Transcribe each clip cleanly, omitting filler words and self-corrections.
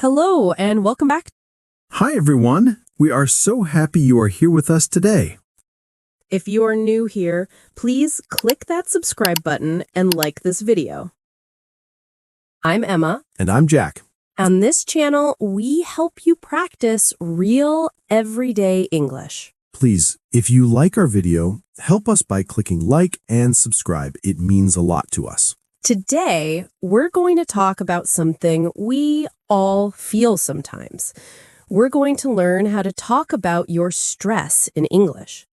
Hello, and welcome back. Hi, everyone. We are so happy you are here with us today. If you are new here, please click that subscribe button and like this video. I'm Emma. And I'm Jack. On this channel, we help you practice real, everyday English. Please, if you like our video, help us by clicking like and subscribe. It means a lot to us. Today, we're going to talk about something we all feel sometimes. We're going to learn how to talk about your stress in English.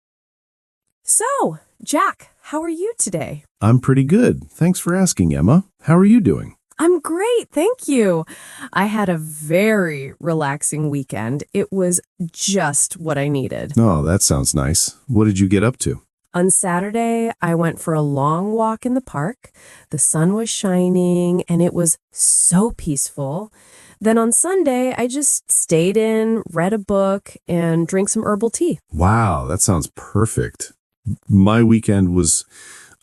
So, Jack, how are you today? I'm pretty good. Thanks for asking, Emma. How are you doing? I'm great, thank you. I had a very relaxing weekend. It was just what I needed. Oh, that sounds nice. What did you get up to? On Saturday, I went for a long walk in the park. The sun was shining, and it was so peaceful. Then on Sunday, I just stayed in, read a book, and drank some herbal tea. Wow, that sounds perfect. My weekend was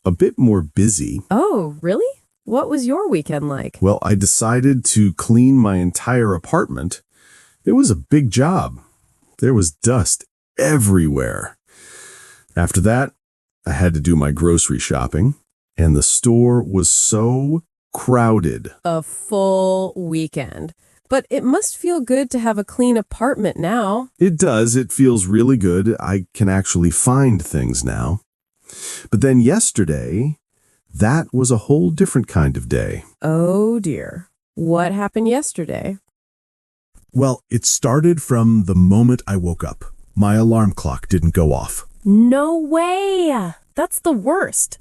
a bit more busy. Oh, really? What was your weekend like? Well, I decided to clean my entire apartment. It was a big job. There was dust everywhere. After that, I had to do my grocery shopping, and the store was so crowded. A full weekend. But it must feel good to have a clean apartment now. It does. It feels really good. I can actually find things now. But then yesterday, that was a whole different kind of day. Oh dear. What happened yesterday? Well, it started from the moment I woke up. My alarm clock didn't go off. No way! That's the worst.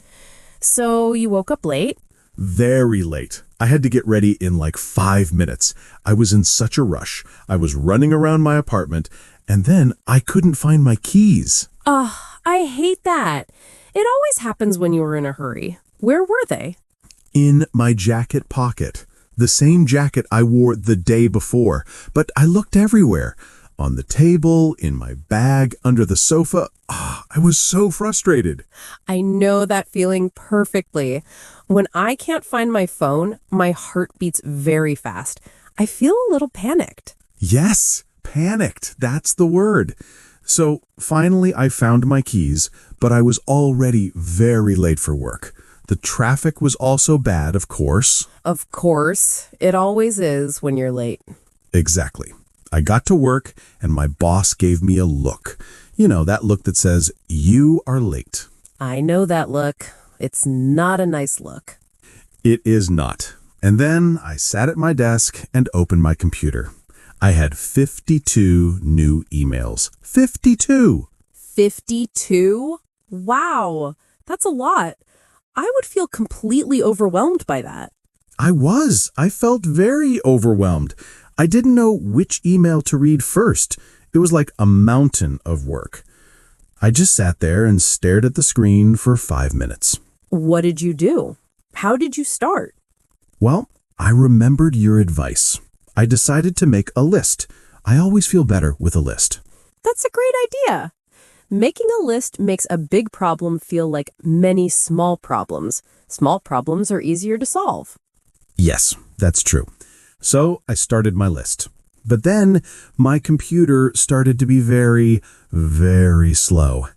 So you woke up late? Very late. I had to get ready in like 5 minutes. I was in such a rush. I was running around my apartment, and then I couldn't find my keys. Ugh, I hate that. It always happens when you're in a hurry. Where were they? In my jacket pocket. The same jacket I wore the day before. But I looked everywhere. On the table, in my bag, under the sofa. I was so frustrated. I know that feeling perfectly. When I can't find my phone, my heart beats very fast. I feel a little panicked. Yes, panicked. That's the word. So finally I found my keys, but I was already very late for work. The traffic was also bad, of course. Of course. It always is when you're late. Exactly. I got to work and my boss gave me a look. You know, that look that says, "You are late." I know that look. It's not a nice look. It is not. And then I sat at my desk and opened my computer. I had 52 new emails. 52! 52? Wow, that's a lot. I would feel completely overwhelmed by that. I felt very overwhelmed. I didn't know which email to read first. It was like a mountain of work. I just sat there and stared at the screen for 5 minutes. What did you do? How did you start? Well, I remembered your advice. I decided to make a list. I always feel better with a list. That's a great idea. Making a list makes a big problem feel like many small problems. Small problems are easier to solve. Yes, that's true. So I started my list. But then my computer started to be very, very slow.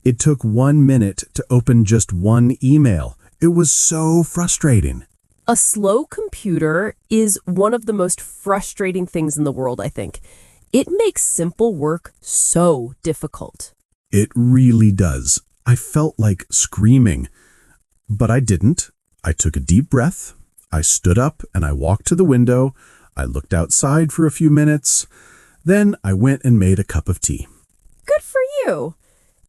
It took 1 minute to open just one email. It was so frustrating. A slow computer is one of the most frustrating things in the world, I think. It makes simple work so difficult. It really does. I felt like screaming. But I didn't. I took a deep breath. I stood up and I walked to the window. I looked outside for a few minutes. Then I went and made a cup of tea. Good for you.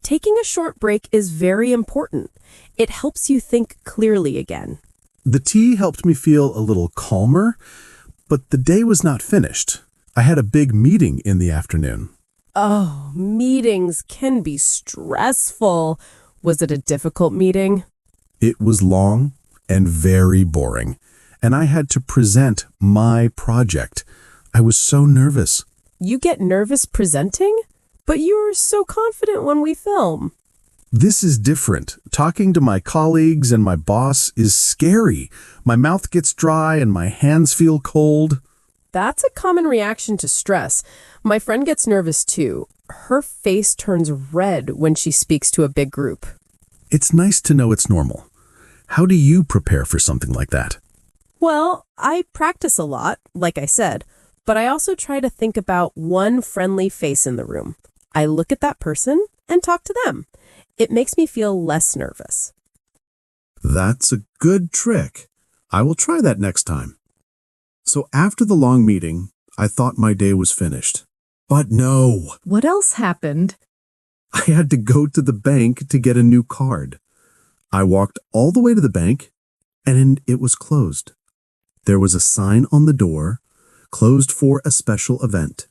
Taking a short break is very important. It helps you think clearly again. The tea helped me feel a little calmer, but the day was not finished. I had a big meeting in the afternoon. Oh, meetings can be stressful. Was it a difficult meeting? It was long and very boring, and I had to present my project. I was so nervous. You get nervous presenting? But you're so confident when we film. This is different. Talking to my colleagues and my boss is scary. My mouth gets dry and my hands feel cold. That's a common reaction to stress. My friend gets nervous too. Her face turns red when she speaks to a big group. It's nice to know it's normal. How do you prepare for something like that? Well, I practice a lot, like I said, but I also try to think about one friendly face in the room. I look at that person and talk to them. It makes me feel less nervous. That's a good trick. I will try that next time. So after the long meeting, I thought my day was finished. But no, What else happened? I had to go to the bank to get a new card. I walked all the way to the bank, and it was closed. There was a sign on the door, closed for a special event.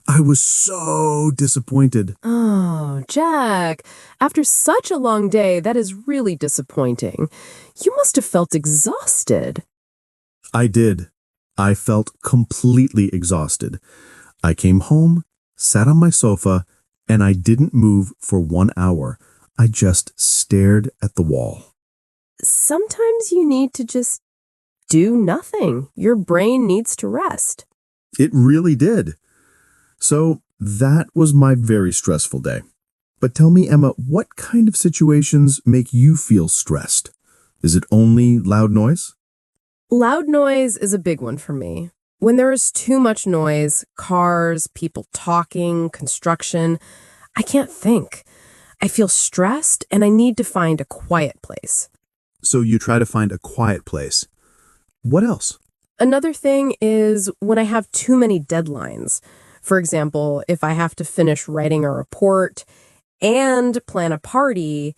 I was so disappointed. Oh, Jack, after such a long day, that is really disappointing. You must have felt exhausted. I did. I felt completely exhausted. I came home, sat on my sofa, and I didn't move for 1 hour. I just stared at the wall. Sometimes you need to just do nothing. Your brain needs to rest. It really did. So that was my very stressful day. But tell me, Emma, what kind of situations make you feel stressed? Is it only loud noise? Loud noise is a big one for me. When there is too much noise, cars, people talking, construction, I can't think. I feel stressed and I need to find a quiet place. So you try to find a quiet place. What else? Another thing is when I have too many deadlines. For example, if I have to finish writing a report and plan a party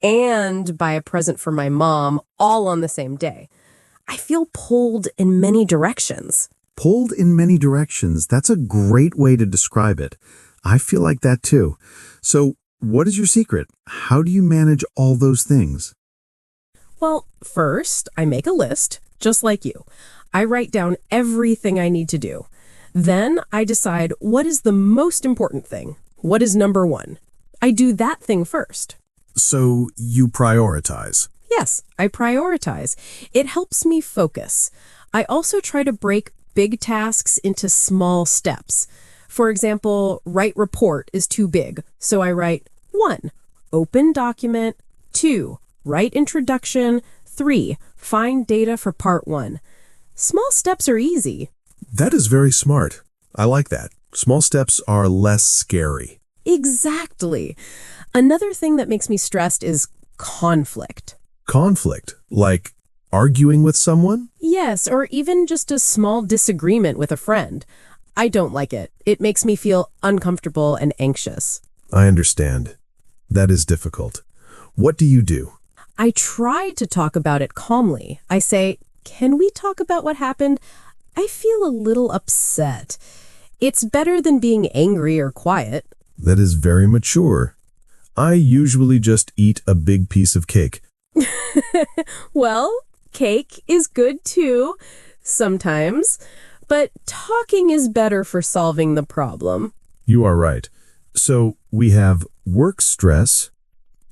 and buy a present for my mom all on the same day, I feel pulled in many directions. Pulled in many directions. That's a great way to describe it. I feel like that too. So what is your secret? How do you manage all those things? Well, first, I make a list, just like you. I write down everything I need to do. Then I decide what is the most important thing. What is number one? I do that thing first. So you prioritize. Yes, I prioritize. It helps me focus. I also try to break big tasks into small steps. For example, write report is too big, so I write 1, open document, 2, write introduction, 3, find data for part 1. Small steps are easy. That is very smart. I like that. Small steps are less scary. Exactly. Another thing that makes me stressed is conflict. Conflict, like arguing with someone? Yes, or even just a small disagreement with a friend. I don't like it. It makes me feel uncomfortable and anxious. I understand. That is difficult. What do you do? I try to talk about it calmly. I say, "Can we talk about what happened? I feel a little upset." It's better than being angry or quiet. That is very mature. I usually just eat a big piece of cake. Well, cake is good too, sometimes, but talking is better for solving the problem. You are right. So we have work stress,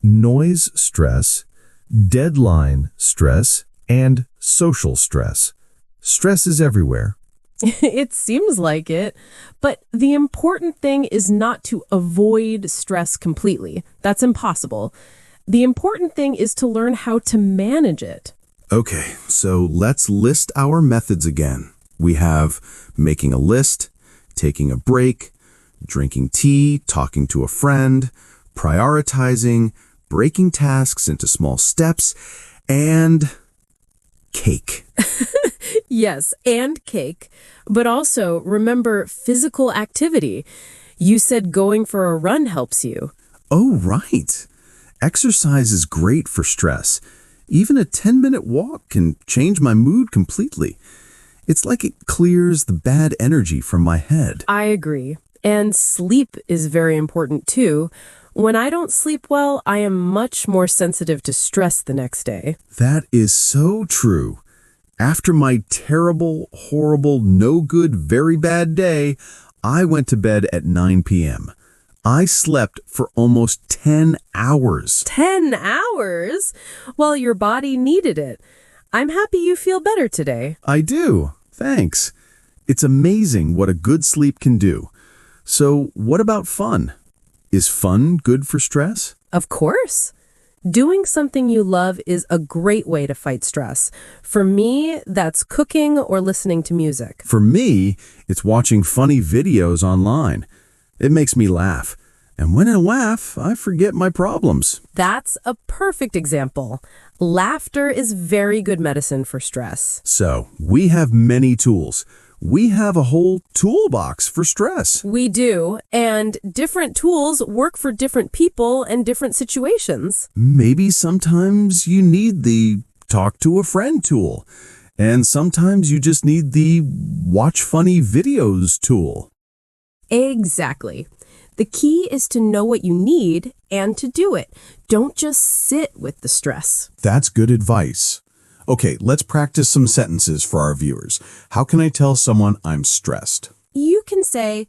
noise stress, deadline stress, and social stress. Stress is everywhere. It seems like it, but the important thing is not to avoid stress completely. That's impossible. The important thing is to learn how to manage it. Okay, so let's list our methods again. We have making a list, taking a break, drinking tea, talking to a friend, prioritizing, breaking tasks into small steps, and cake. Yes, and cake. But also, remember physical activity. You said going for a run helps you. Oh, right. Exercise is great for stress. Even a 10-minute walk can change my mood completely. It's like it clears the bad energy from my head. I agree. And sleep is very important too. When I don't sleep well, I am much more sensitive to stress the next day. That is so true. After my terrible, horrible, no good, very bad day, I went to bed at 9 p.m. I slept for almost 10 hours. 10 hours? Well, your body needed it. I'm happy you feel better today. I do. Thanks. It's amazing what a good sleep can do. So, what about fun? Is fun good for stress? Of course. Doing something you love is a great way to fight stress. For me, that's cooking or listening to music. For me, it's watching funny videos online. It makes me laugh. And when I laugh, I forget my problems. That's a perfect example. Laughter is very good medicine for stress. So, we have many tools. We have a whole toolbox for stress. We do, and different tools work for different people and different situations. Maybe sometimes you need the talk to a friend tool, and sometimes you just need the watch funny videos tool. Exactly. The key is to know what you need and to do it. Don't just sit with the stress. That's good advice. Okay, let's practice some sentences for our viewers. How can I tell someone I'm stressed? You can say,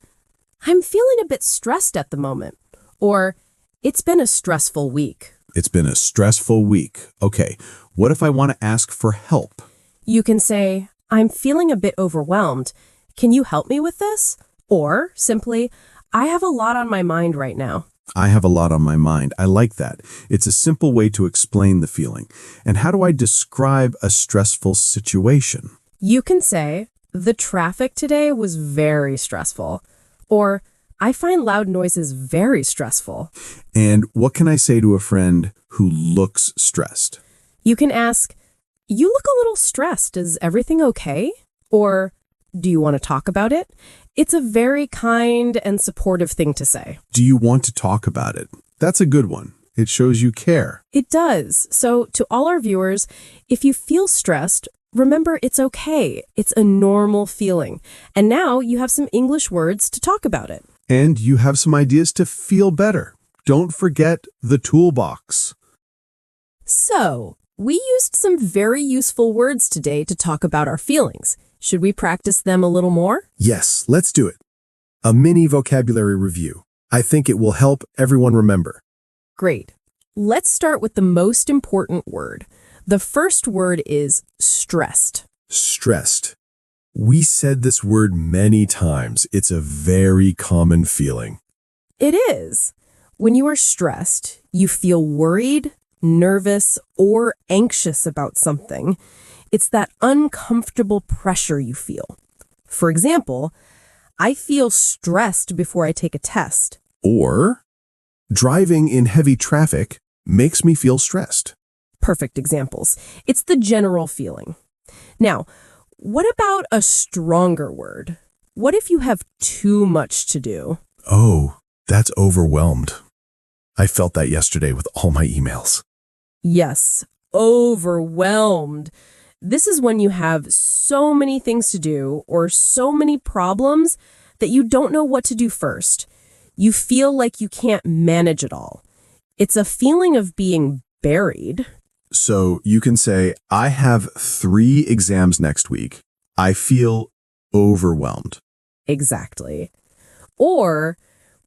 I'm feeling a bit stressed at the moment, or it's been a stressful week. It's been a stressful week. Okay, what if I want to ask for help? You can say, I'm feeling a bit overwhelmed. Can you help me with this? Or simply, I have a lot on my mind right now. I have a lot on my mind. I like that. It's a simple way to explain the feeling. And how do I describe a stressful situation? You can say, the traffic today was very stressful. Or, I find loud noises very stressful. And what can I say to a friend who looks stressed? You can ask, you look a little stressed. Is everything okay? Or, do you want to talk about it? It's a very kind and supportive thing to say. Do you want to talk about it? That's a good one. It shows you care. It does. So to all our viewers, if you feel stressed, remember it's okay. It's a normal feeling. And now you have some English words to talk about it. And you have some ideas to feel better. Don't forget the toolbox. So, we used some very useful words today to talk about our feelings. Should we practice them a little more? Yes, let's do it. A mini vocabulary review. I think it will help everyone remember. Great. Let's start with the most important word. The first word is stressed. Stressed. We said this word many times. It's a very common feeling. It is. When you are stressed, you feel worried, nervous, or anxious about something. It's that uncomfortable pressure you feel. For example, I feel stressed before I take a test. Or, driving in heavy traffic makes me feel stressed. Perfect examples. It's the general feeling. Now, what about a stronger word? What if you have too much to do? Oh, that's overwhelmed. I felt that yesterday with all my emails. Yes, overwhelmed. This is when you have so many things to do or so many problems that you don't know what to do first. You feel like you can't manage it all. It's a feeling of being buried. So you can say, I have 3 exams next week. I feel overwhelmed. Exactly. Or,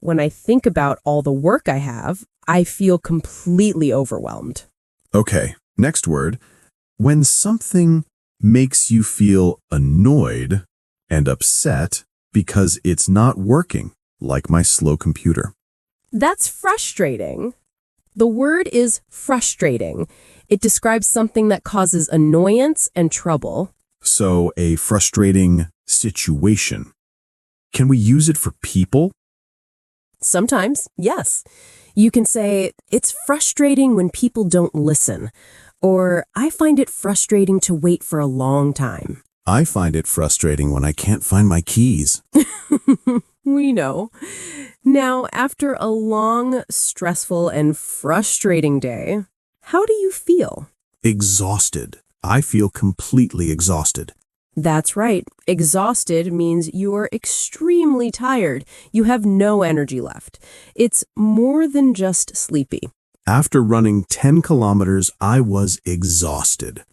when I think about all the work I have, I feel completely overwhelmed. Okay, next word. When something makes you feel annoyed and upset because it's not working, like my slow computer. That's frustrating. The word is frustrating. It describes something that causes annoyance and trouble. So a frustrating situation. Can we use it for people? Sometimes, yes. You can say, it's frustrating when people don't listen. Or, I find it frustrating to wait for a long time. I find it frustrating when I can't find my keys. We know. Now, after a long, stressful, and frustrating day, how do you feel? Exhausted. I feel completely exhausted. That's right. Exhausted means you are extremely tired. You have no energy left. It's more than just sleepy. After running 10 kilometers, I was exhausted.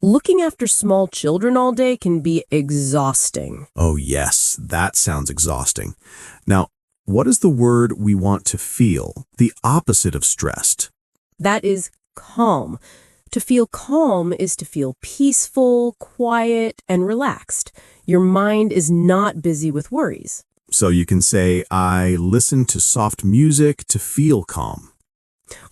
Looking after small children all day can be exhausting. Oh yes, that sounds exhausting. Now, what is the word we want to feel? The opposite of stressed. That is calm. To feel calm is to feel peaceful, quiet, and relaxed. Your mind is not busy with worries. So you can say, I listen to soft music to feel calm.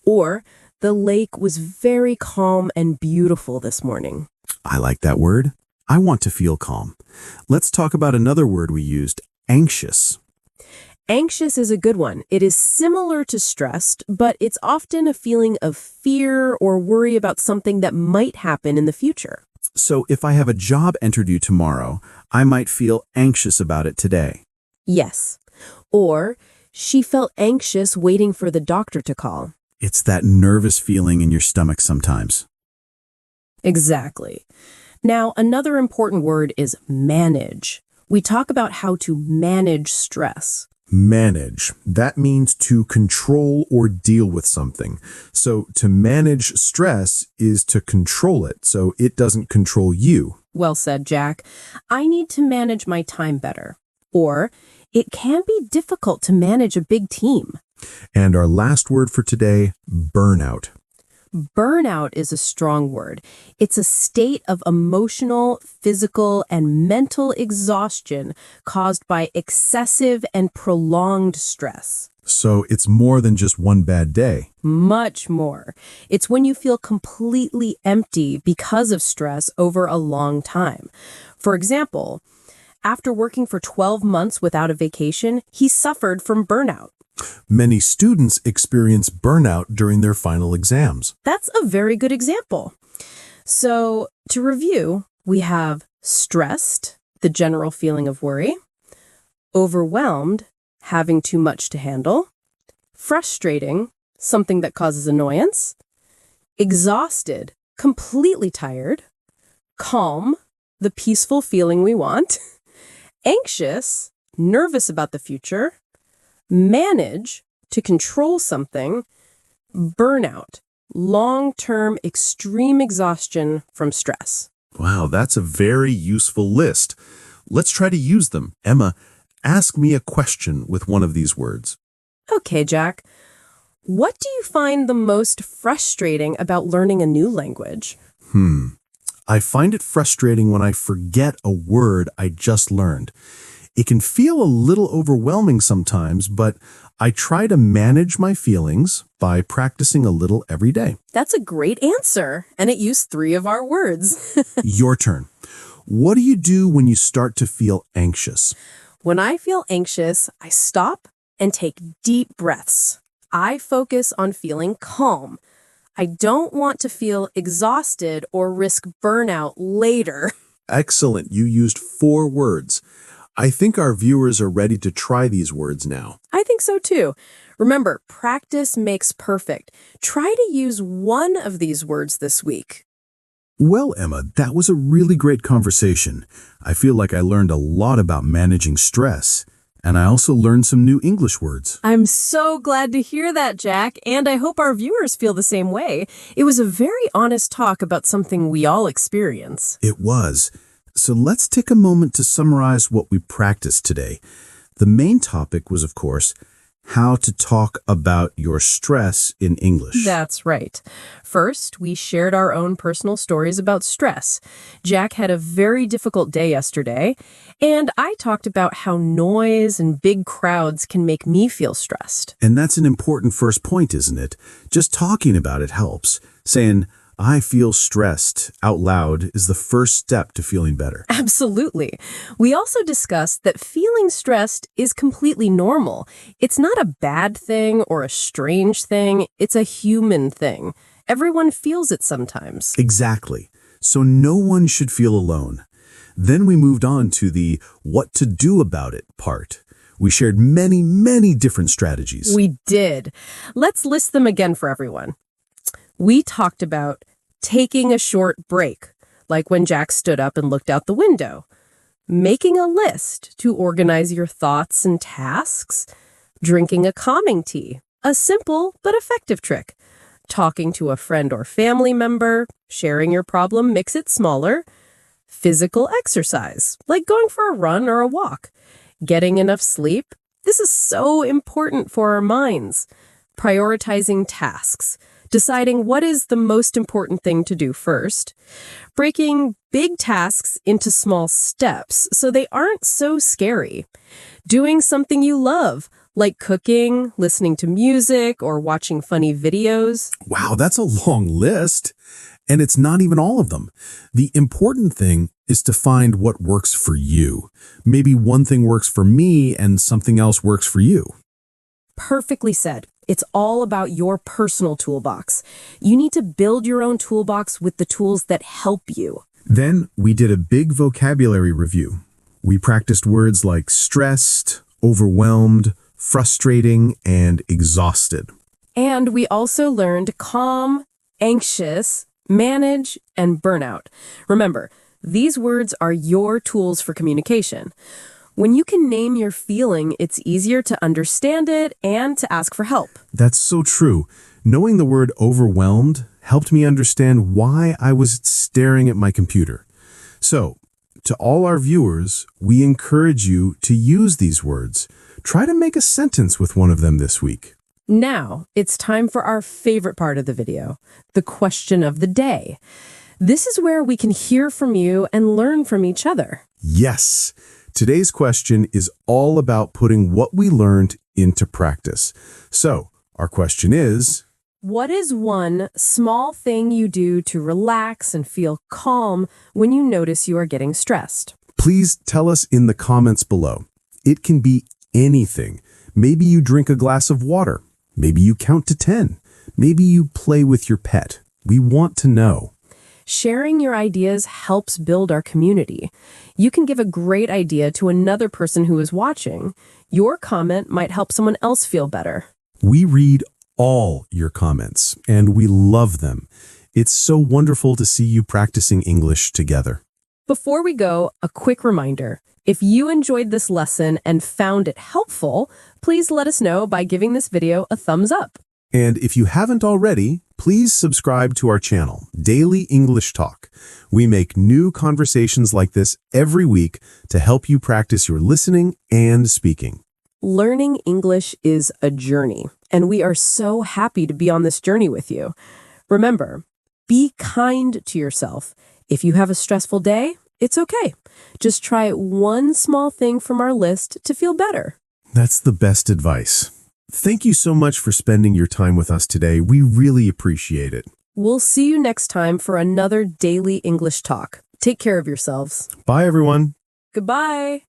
Or, the lake was very calm and beautiful this morning. I like that word. I want to feel calm. Let's talk about another word we used, anxious. Anxious is a good one. It is similar to stressed, but it's often a feeling of fear or worry about something that might happen in the future. So if I have a job interview tomorrow, I might feel anxious about it today. Yes. Or, she felt anxious waiting for the doctor to call. It's that nervous feeling in your stomach sometimes. Exactly. Now, another important word is manage. We talk about how to manage stress. Manage. That means to control or deal with something. So to manage stress is to control it, so it doesn't control you. Well said, Jack. I need to manage my time better. Or, it can be difficult to manage a big team. And our last word for today, burnout. Burnout is a strong word. It's a state of emotional, physical, and mental exhaustion caused by excessive and prolonged stress. So it's more than just one bad day. Much more. It's when you feel completely empty because of stress over a long time. For example, after working for 12 months without a vacation, he suffered from burnout. Many students experience burnout during their final exams. That's a very good example. So, to review, we have stressed, the general feeling of worry, overwhelmed, having too much to handle, frustrating, something that causes annoyance, exhausted, completely tired, calm, the peaceful feeling we want, anxious, nervous about the future, manage, to control something, burnout, long-term extreme exhaustion from stress. Wow, that's a very useful list. Let's try to use them. Emma, ask me a question with one of these words. Okay, Jack. What do you find the most frustrating about learning a new language? I find it frustrating when I forget a word I just learned. It can feel a little overwhelming sometimes, but I try to manage my feelings by practicing a little every day. That's a great answer, and it used 3 of our words. Your turn. What do you do when you start to feel anxious? When I feel anxious, I stop and take deep breaths. I focus on feeling calm. I don't want to feel exhausted or risk burnout later. Excellent. You used 4 words. I think our viewers are ready to try these words now. I think so too. Remember, practice makes perfect. Try to use one of these words this week. Well, Emma, that was a really great conversation. I feel like I learned a lot about managing stress, and I also learned some new English words. I'm so glad to hear that, Jack, and I hope our viewers feel the same way. It was a very honest talk about something we all experience. It was. So let's take a moment to summarize what we practiced today. The main topic was, of course, how to talk about your stress in English. That's right. First, we shared our own personal stories about stress. Jack had a very difficult day yesterday, and I talked about how noise and big crowds can make me feel stressed. And that's an important first point, isn't it? Just talking about it helps. Saying, I feel stressed out loud is the first step to feeling better. Absolutely. We also discussed that feeling stressed is completely normal. It's not a bad thing or a strange thing. It's a human thing. Everyone feels it sometimes. Exactly. So no one should feel alone. Then we moved on to the what to do about it part. We shared many different strategies. We did. Let's list them again for everyone. We talked about taking a short break, like when Jack stood up and looked out the window, making a list to organize your thoughts and tasks, drinking a calming tea, a simple but effective trick, talking to a friend or family member, sharing your problem, makes it smaller, physical exercise, like going for a run or a walk, getting enough sleep. This is so important for our minds. Prioritizing tasks, deciding what is the most important thing to do first, breaking big tasks into small steps so they aren't so scary, doing something you love, like cooking, listening to music, or watching funny videos. Wow, that's a long list. And it's not even all of them. The important thing is to find what works for you. Maybe one thing works for me and something else works for you. Perfectly said. It's all about your personal toolbox. You need to build your own toolbox with the tools that help you. Then we did a big vocabulary review. We practiced words like stressed, overwhelmed, frustrating, and exhausted. And we also learned calm, anxious, manage, and burnout. Remember, these words are your tools for communication. When you can name your feeling, it's easier to understand it and to ask for help. That's so true. Knowing the word overwhelmed helped me understand why I was staring at my computer. So, to all our viewers, we encourage you to use these words. Try to make a sentence with one of them this week. Now, it's time for our favorite part of the video, the question of the day. This is where we can hear from you and learn from each other. Yes. Today's question is all about putting what we learned into practice. So, our question is, what is one small thing you do to relax and feel calm when you notice you are getting stressed? please tell us in the comments below. It can be anything. Maybe you drink a glass of water. Maybe you count to 10. Maybe you play with your pet. We want to know. Sharing your ideas helps build our community. You can give a great idea to another person who is watching. Your comment might help someone else feel better. We read all your comments, and we love them. It's so wonderful to see you practicing English together. Before we go, a quick reminder. If you enjoyed this lesson and found it helpful, please let us know by giving this video a thumbs up. And if you haven't already, please subscribe to our channel, Daily English Talk. We make new conversations like this every week to help you practice your listening and speaking. Learning English is a journey, and we are so happy to be on this journey with you. Remember, be kind to yourself. If you have a stressful day, it's okay. Just try one small thing from our list to feel better. That's the best advice. Thank you so much for spending your time with us today. We really appreciate it. We'll see you next time for another Daily English Talk. Take care of yourselves. Bye, everyone. Goodbye.